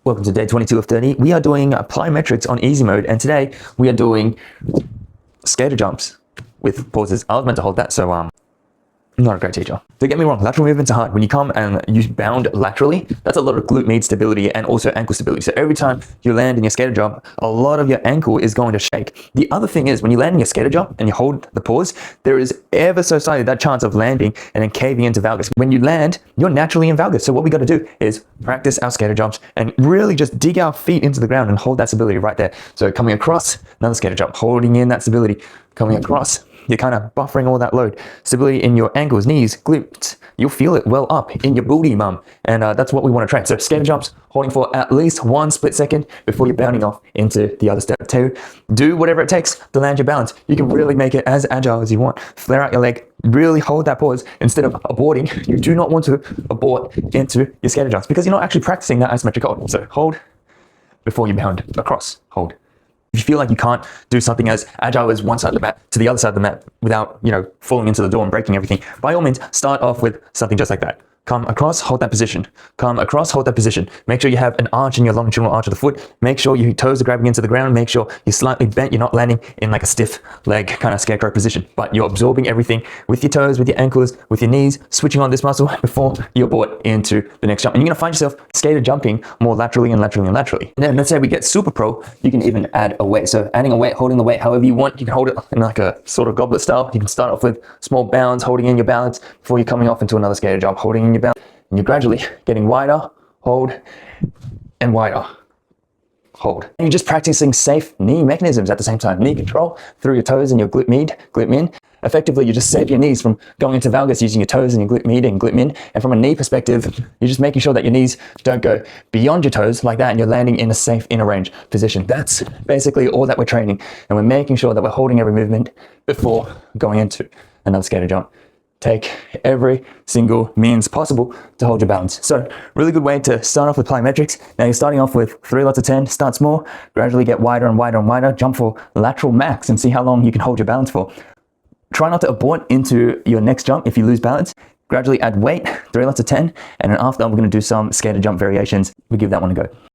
Welcome to day 22 of 30. We are doing plyometrics on easy mode, and today we are doing skater jumps with pauses. I was meant to hold that, so I'm not a great teacher. Don't get me wrong, lateral movements are hard. When you come and you bound laterally, that's a lot of glute med stability and also ankle stability. So every time you land in your skater jump, a lot of your ankle is going to shake. The other thing is when you land in your skater jump and you hold the pause, there is ever so slightly that chance of landing and then caving into valgus. When you land, you're naturally in valgus. So what we got to do is practice our skater jumps and really just dig our feet into the ground and hold that stability right there. So coming across, another skater jump, holding in that stability, coming across. You're kind of buffering all that load. Stability in your ankles, knees, glutes. You'll feel it well up in your booty, mum. And that's what we want to train. So skater jumps, holding for at least 1 split second before you're bounding off into the other step. Two, do whatever it takes to land your balance. You can really make it as agile as you want. Flare out your leg, really hold that pause. Instead of aborting, you do not want to abort into your skater jumps because you're not actually practicing that isometric hold. So hold before you bound across, hold. If you feel like you can't do something as agile as one side of the mat to the other side of the mat without, falling into the door and breaking everything, by all means, start off with something just like that. Come across, hold that position. Come across, hold that position. Make sure you have an arch in your longitudinal arch of the foot. Make sure your toes are grabbing into the ground. Make sure you're slightly bent. You're not landing in like a stiff leg kind of scarecrow position, but you're absorbing everything with your toes, with your ankles, with your knees, switching on this muscle before you abort into the next jump. And you're going to find yourself skater jumping more laterally and laterally and laterally. And then let's say we get super pro, you can even add a weight. So adding a weight, holding the weight however you want. You can hold it in like a sort of goblet style. You can start off with small bounds, holding in your balance before you're coming off into another skater jump, holding in your balance. And you're gradually getting wider, hold, and wider, hold. And you're just practicing safe knee mechanisms at the same time. Knee control through your toes and your glute med, glute min. Effectively, you just save your knees from going into valgus using your toes and your glute med and glute min. And from a knee perspective, you're just making sure that your knees don't go beyond your toes like that and you're landing in a safe inner range position. That's basically all that we're training. And we're making sure that we're holding every movement before going into another skater jump. Take every single means possible to hold your balance. So really good way to start off with plyometrics. Now you're starting off with 3 lots of 10, start small, gradually get wider and wider and wider, jump for lateral max and see how long you can hold your balance for. Try not to abort into your next jump if you lose balance. Gradually add weight, 3 lots of 10, and then after we're going to do some skater jump variations. We give that one a go.